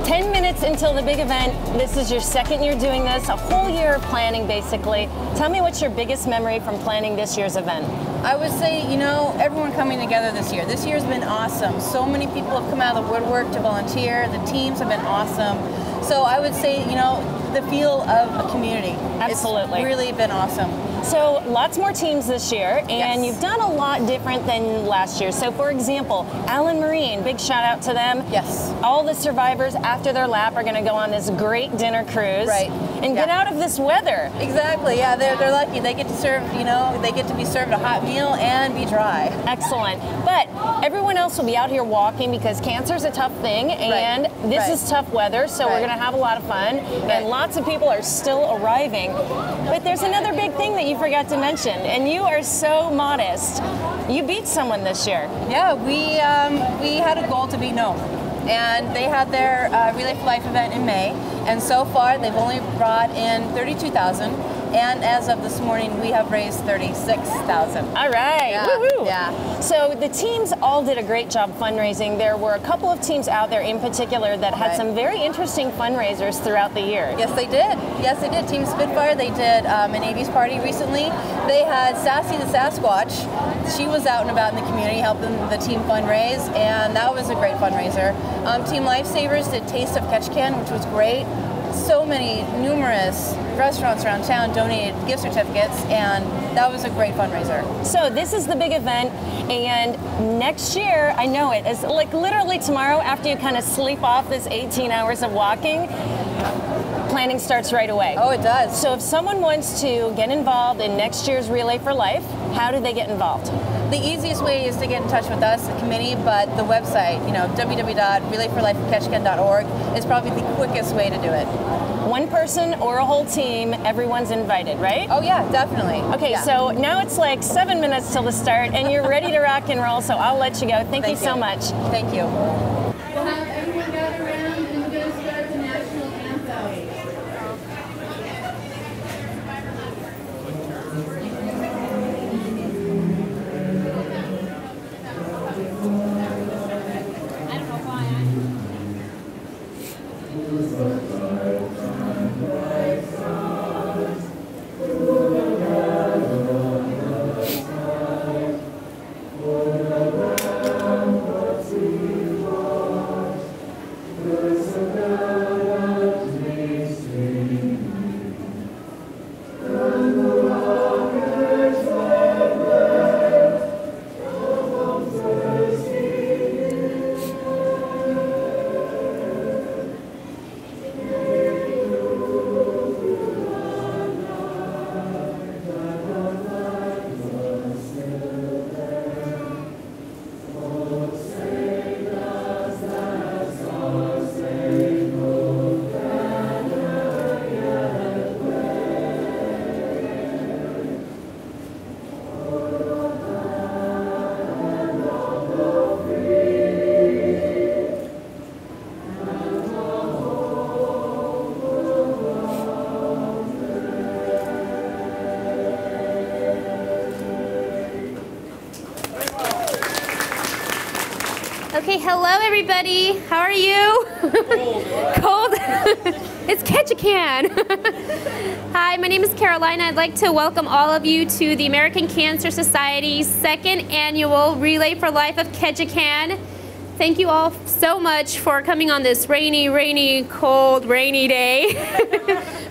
10 minutes until the big event. This is your second year doing this, a whole year of planning basically. Tell me what's your biggest memory from planning this year's event? I would say, you know, everyone coming together this year. This year's been awesome. So many people have come out of the woodwork to volunteer. The teams have been awesome. So I would say, you know, the feel of a community. Absolutely. It's really been awesome. So lots more teams this year, and Yes. you've done a lot different than last year. So for example, Allen Marine, big shout out to them. Yes. All the survivors after their lap are going to go on this great dinner cruise. Right. And get out of this weather. Exactly, yeah, they're lucky. They get to serve, you know, they get to be served a hot meal and be dry. Excellent. But everyone else will be out here walking because cancer's a tough thing, and this is tough weather, so we're going to have a lot of fun, and lots of people are still arriving. But there's another big thing that you forgot to mention, and you are so modest. You beat someone this year. Yeah, we had a goal to beat Nome, and they had their Relay for Life event in May, and so far they've only brought in 32,000, and as of this morning we have raised 36,000. All right, yeah. woohoo! Yeah. So the teams all did a great job fundraising. There were a couple of teams out there in particular that had some very interesting fundraisers throughout the year. Yes, they did. Yes, they did. Team Spitfire, they did an 80s party recently. They had Sassy the Sasquatch. She was out and about in the community helping the team fundraise, and that was a great fundraiser. Team Lifesavers did Taste of Ketchikan, which was great. So many numerous restaurants around town donated gift certificates, and that was a great fundraiser. So this is the big event, and next year, I know it, is like literally tomorrow after you kind of sleep off this 18 hours of walking, planning starts right away. Oh, it does. So if someone wants to get involved in next year's Relay for Life, how do they get involved? The easiest way is to get in touch with us, the committee, but the website, you know, www.relayforlifeketchikan.org is probably the quickest way to do it. One person or a whole team, everyone's invited, right? Oh yeah, definitely. Okay, so now it's like 7 minutes till the start, and you're ready to rock and roll, so I'll let you go. Thank you so much. Thank you. We'll have everyone gather around, and we're going to start the national anthem. Okay, hello everybody. How are you? Cold. It's Ketchikan. Hi, my name is Carolina. I'd like to welcome all of you to the American Cancer Society's second annual Relay for Life of Ketchikan. Thank you all so much for coming on this rainy, cold, rainy day.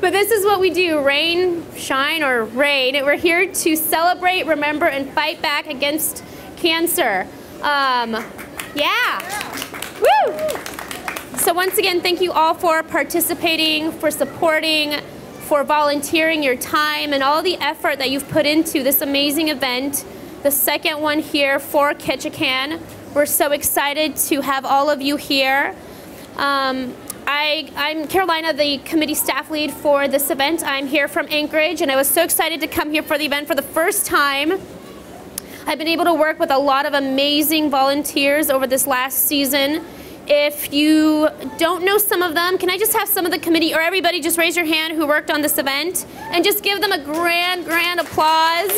But this is what we do, rain, shine, or rain. We're here to celebrate, remember, and fight back against cancer. Yeah. Woo! So once again, thank you all for participating, for supporting, for volunteering your time and all the effort that you've put into this amazing event, the second one here for Ketchikan. We're so excited to have all of you here. I'm Carolina, the committee staff lead for this event. I'm here from Anchorage, and I was so excited to come here for the event for the first time. I've been able to work with a lot of amazing volunteers over this last season. If you don't know some of them, can I just have some of the committee or everybody just raise your hand who worked on this event and just give them a grand applause.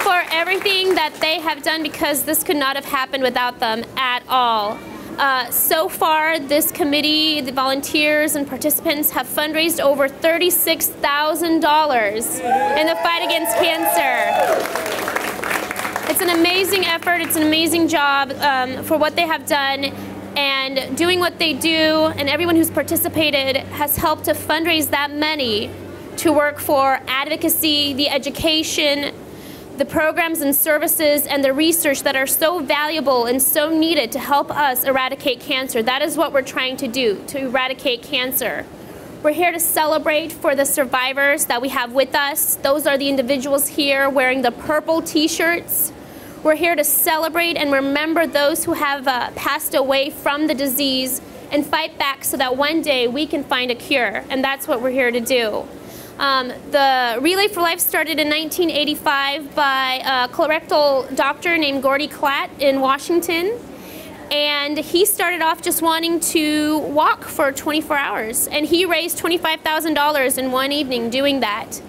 for everything that they have done, because this could not have happened without them at all. So far, this committee, the volunteers and participants have fundraised over $36,000 in the fight against cancer. It's an amazing effort. It's an amazing job for what they have done. And doing what they do, and everyone who's participated has helped to fundraise that money to work for advocacy, the education, the programs and services, and the research that are so valuable and so needed to help us eradicate cancer. That is what we're trying to do, to eradicate cancer. We're here to celebrate for the survivors that we have with us. Those are the individuals here wearing the purple t-shirts. We're here to celebrate and remember those who have passed away from the disease and fight back so that one day we can find a cure, and that's what we're here to do. The Relay for Life started in 1985 by a colorectal doctor named Gordy Klatt in Washington. And he started off just wanting to walk for 24 hours. And he raised $25,000 in one evening doing that.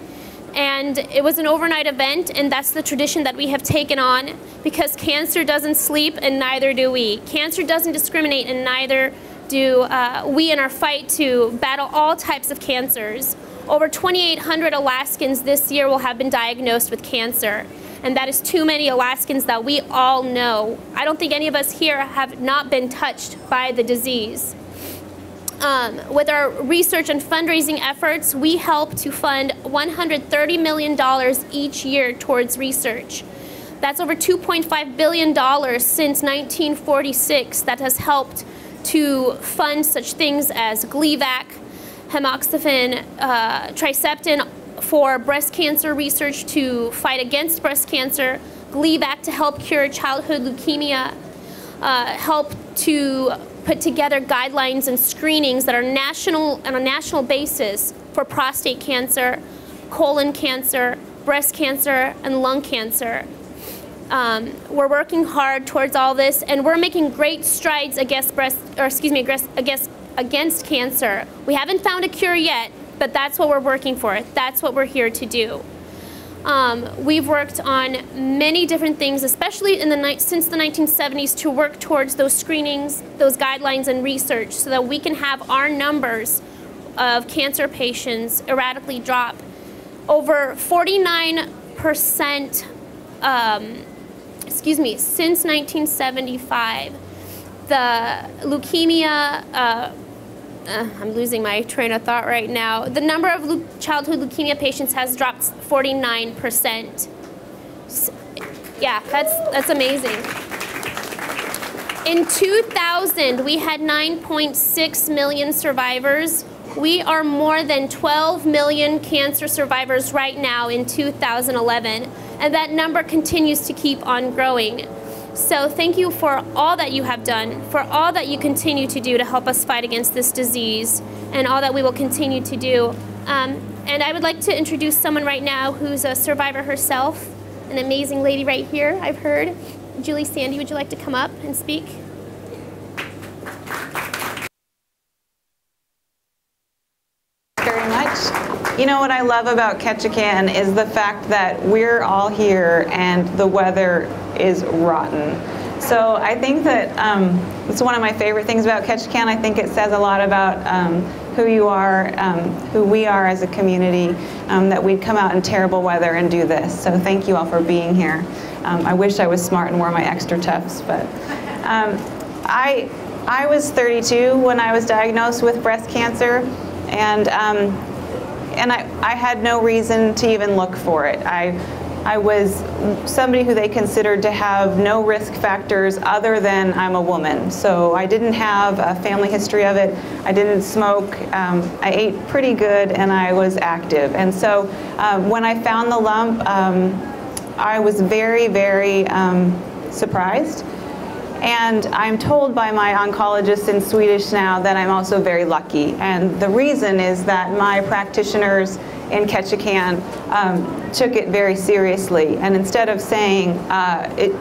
And it was an overnight event, and that's the tradition that we have taken on, because cancer doesn't sleep and neither do we. Cancer doesn't discriminate and neither do we in our fight to battle all types of cancers. Over 2,800 Alaskans this year will have been diagnosed with cancer, and that is too many Alaskans that we all know. I don't think any of us here have not been touched by the disease. With our research and fundraising efforts, we help to fund $130 million each year towards research. That's over $2.5 billion since 1946 that has helped to fund such things as Gleevec, Tamoxifen, Triceptin for breast cancer research to fight against breast cancer, Gleevec to help cure childhood leukemia, help to put together guidelines and screenings that are on a national basis for prostate cancer, colon cancer, breast cancer, and lung cancer. We're working hard towards all this, and we're making great strides against against cancer. We haven't found a cure yet, but that's what we're working for. That's what we're here to do. We've worked on many different things, especially since the 1970s, to work towards those screenings, those guidelines and research, so that we can have our numbers of cancer patients erratically drop. Over 49%, since 1975, the leukemia, I'm losing my train of thought right now. The number of childhood leukemia patients has dropped 49%. Yeah, that's amazing. In 2000, we had 9.6 million survivors. We are more than 12 million cancer survivors right now in 2011, and that number continues to keep on growing. So thank you for all that you have done, for all that you continue to do to help us fight against this disease, and all that we will continue to do. And I would like to introduce someone right now who's a survivor herself, an amazing lady right here, I've heard. Julie Sandy, would you like to come up and speak? Very much. You know what I love about Ketchikan is the fact that we're all here and the weather is rotten. So I think that it's one of my favorite things about Ketchikan. I think it says a lot about who you are, who we are as a community, that we'd come out in terrible weather and do this. So thank you all for being here. I wish I was smart and wore my extra tufts, but I was 32 when I was diagnosed with breast cancer, and I had no reason to even look for it. I was somebody who they considered to have no risk factors other than I'm a woman. So I didn't have a family history of it. I didn't smoke. I ate pretty good, and I was active. And so when I found the lump, I was very, very surprised. And I'm told by my oncologist in Swedish now that I'm also very lucky. And the reason is that my practitioners in Ketchikan took it very seriously. And instead of saying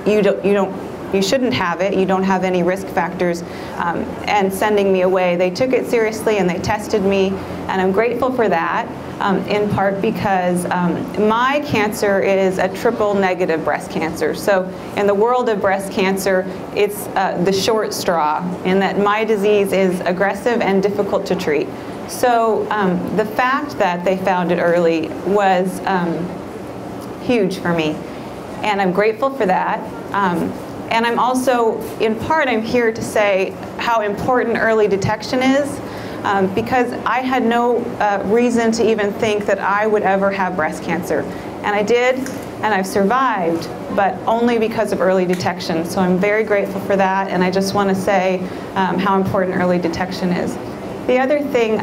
you shouldn't have it, you don't have any risk factors, and sending me away, they took it seriously and they tested me, and I'm grateful for that. in part because my cancer is a triple negative breast cancer. So in the world of breast cancer, it's the short straw in that my disease is aggressive and difficult to treat. So the fact that they found it early was huge for me, and I'm grateful for that. And I'm also, in part, I'm here to say how important early detection is, because I had no reason to even think that I would ever have breast cancer. And I did, and I've survived, but only because of early detection. So I'm very grateful for that, and I just want to say how important early detection is. The other thing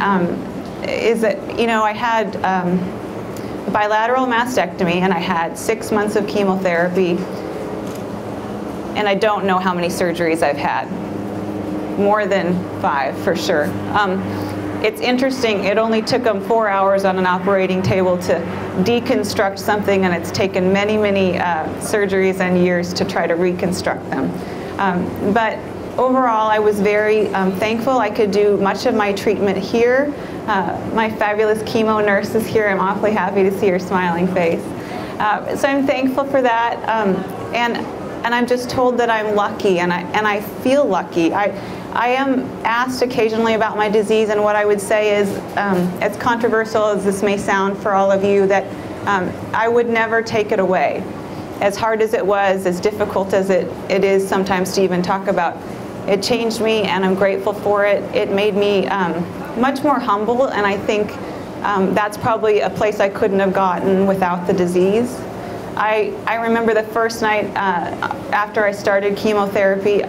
is that, you know, I had a bilateral mastectomy, and I had 6 months of chemotherapy, and I don't know how many surgeries I've had. More than 5 for sure. It's interesting, it only took them 4 hours on an operating table to deconstruct something, and it's taken many, many surgeries and years to try to reconstruct them. But overall, I was very thankful I could do much of my treatment here. My fabulous chemo nurse is here. I'm awfully happy to see her smiling face. So I'm thankful for that. And I'm just told that I'm lucky, and I feel lucky. I am asked occasionally about my disease, and what I would say is, as controversial as this may sound for all of you, that I would never take it away. As hard as it was, as difficult as it is sometimes to even talk about, it changed me, and I'm grateful for it. It made me much more humble, and I think that's probably a place I couldn't have gotten without the disease. I remember the first night after I started chemotherapy,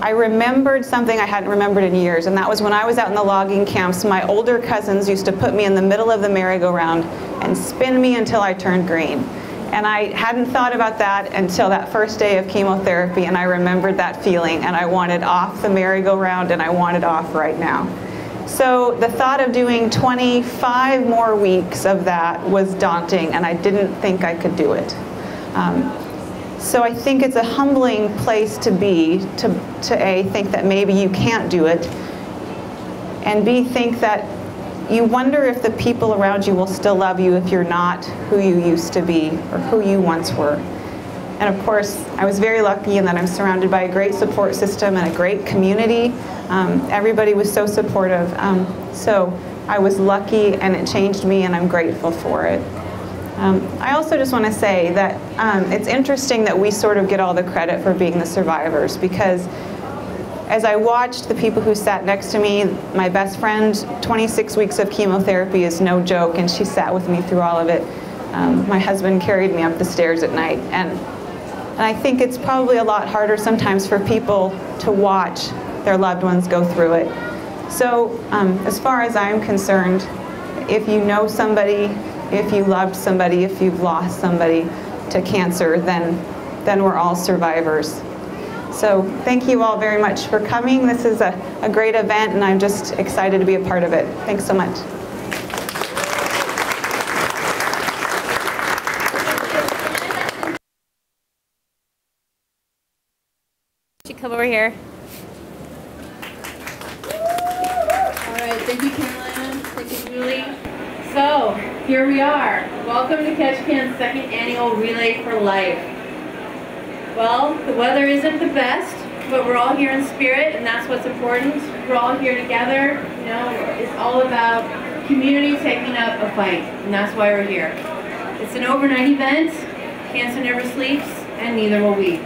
I remembered something I hadn't remembered in years, and that was when I was out in the logging camps, my older cousins used to put me in the middle of the merry-go-round and spin me until I turned green. And I hadn't thought about that until that first day of chemotherapy, and I remembered that feeling, and I wanted off the merry-go-round, and I wanted off right now. So the thought of doing 25 more weeks of that was daunting, and I didn't think I could do it. So I think it's a humbling place to be, to A, think that maybe you can't do it, and B, think that you wonder if the people around you will still love you if you're not who you used to be or who you once were. And of course, I was very lucky in that I'm surrounded by a great support system and a great community. Everybody was so supportive. So I was lucky, and it changed me, and I'm grateful for it. I also just want to say that it's interesting that we sort of get all the credit for being the survivors, because as I watched the people who sat next to me, my best friend, 26 weeks of chemotherapy is no joke, and she sat with me through all of it. My husband carried me up the stairs at night, and I think it's probably a lot harder sometimes for people to watch their loved ones go through it. So as far as I'm concerned, if you know somebody, if you loved somebody, if you've lost somebody to cancer, then we're all survivors. So thank you all very much for coming. This is a great event, and I'm just excited to be a part of it. Thanks so much. You come over here. All right, thank you, Carolyn. Thank you, Julie. So, here we are. Welcome to Ketchikan's second annual Relay for Life. Well, the weather isn't the best, but we're all here in spirit, and that's what's important. We're all here together. You know, it's all about community taking up a fight, and that's why we're here. It's an overnight event. Cancer never sleeps, and neither will we.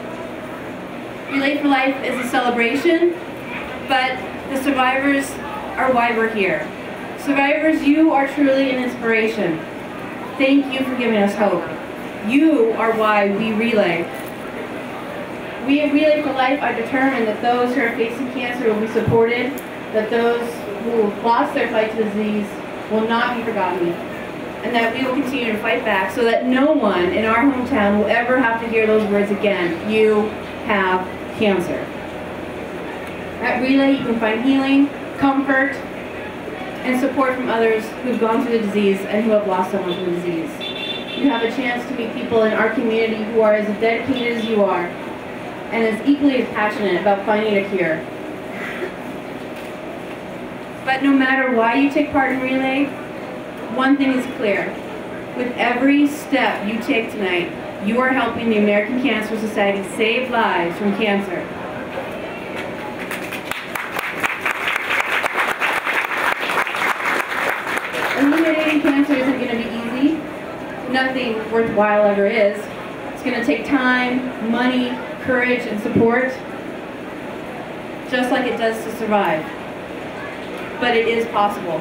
Relay for Life is a celebration, but the survivors are why we're here. Survivors, you are truly an inspiration. Thank you for giving us hope. You are why we relay. We at Relay for Life are determined that those who are facing cancer will be supported, that those who have lost their fight to disease will not be forgotten, and that we will continue to fight back so that no one in our hometown will ever have to hear those words again. You have cancer. At Relay, you can find healing, comfort, and support from others who've gone through the disease and who have lost someone to the disease. You have a chance to meet people in our community who are as dedicated as you are, and as equally as passionate about finding a cure. But no matter why you take part in relay, one thing is clear. With every step you take tonight, you are helping the American Cancer Society save lives from cancer. Eliminating cancer isn't going to be easy. Nothing worthwhile ever is. It's going to take time, money, courage, and support, just like it does to survive. But it is possible.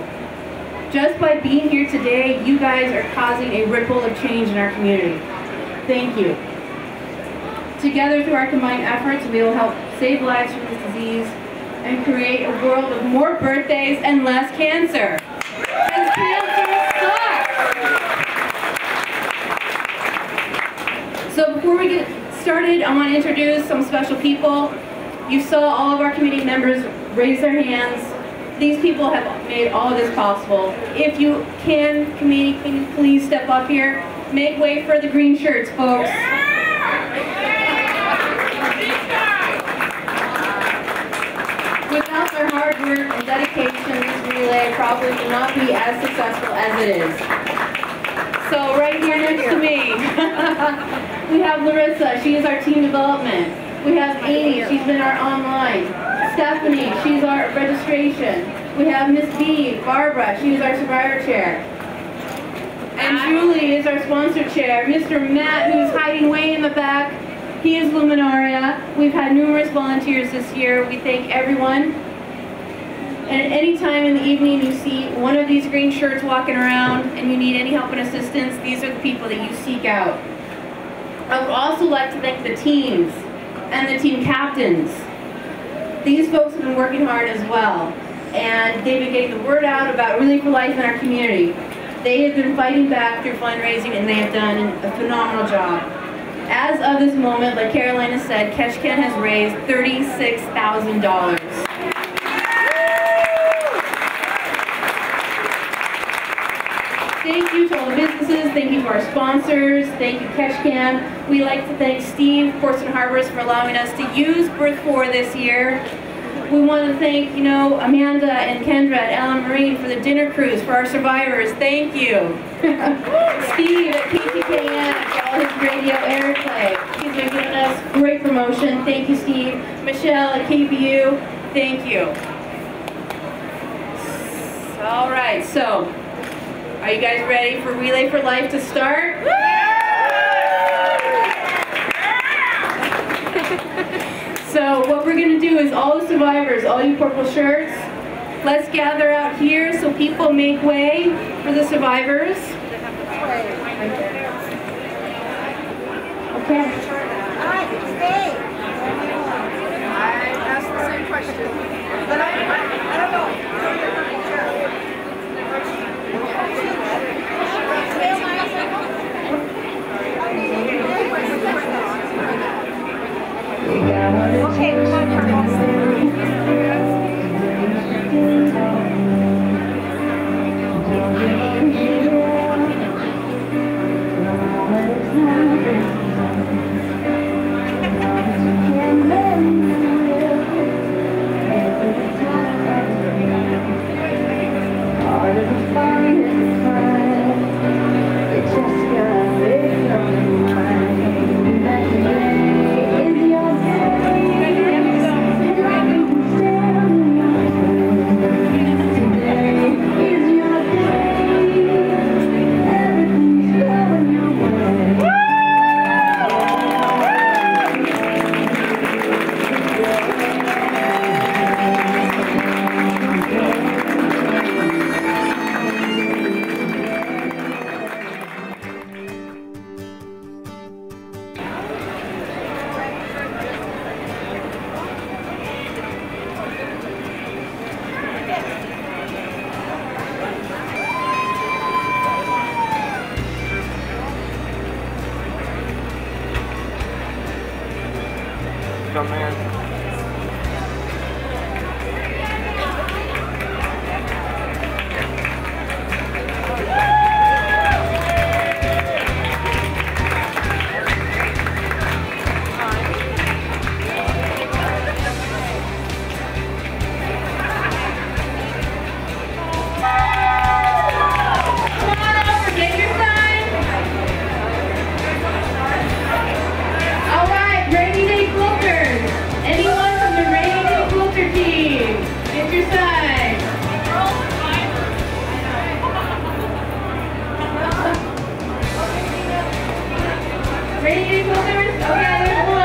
Just by being here today, you guys are causing a ripple of change in our community. Thank you. Together, through our combined efforts, we will help save lives from this disease and create a world of more birthdays and less cancer. Because cancer sucks! So before we get started, I want to introduce some special people. You saw all of our committee members raise their hands. These people have made all of this possible. If you can, committee, can you please step up here? Make way for the green shirts, folks. Without their hard work and dedication, this relay probably would not be as successful as it is. So right here next to me, we have Larissa. She is our team development. We have Amy. She's been our online. Stephanie, she's our registration. We have Miss B, Barbara, she's our survivor chair. And Julie is our sponsor chair. Mr. Matt, who's hiding way in the back, he is Luminaria. We've had numerous volunteers this year. We thank everyone. And at any time in the evening you see one of these green shirts walking around and you need any help and assistance, these are the people that you seek out. I would also like to thank the teams and the team captains. These folks have been working hard as well, and they've been getting the word out about Relay for Life in our community. They have been fighting back through fundraising, and they have done a phenomenal job. As of this moment, like Carolina said, Ketchikan has raised $36,000. Thank you to all the businesses, thank you to our sponsors, thank you Ketchikan. We like to thank Steve, Portsmouth Harbors, for allowing us to use Birth 4 this year. We want to thank, Amanda and Kendra at Ellen Marine for the dinner cruise for our survivors. Thank you. Steve at Ketchikan for all his radio airplay. He's been giving us great promotion. Thank you, Steve. Michelle at KPU, thank you. All right, so are you guys ready for Relay for Life to start? So what we're going to do is all the survivors, all you purple shirts, let's gather out here so people make way for the survivors. Okay. I asked the same question, but I don't know. Come in. Radiating filters? Okay, there's one.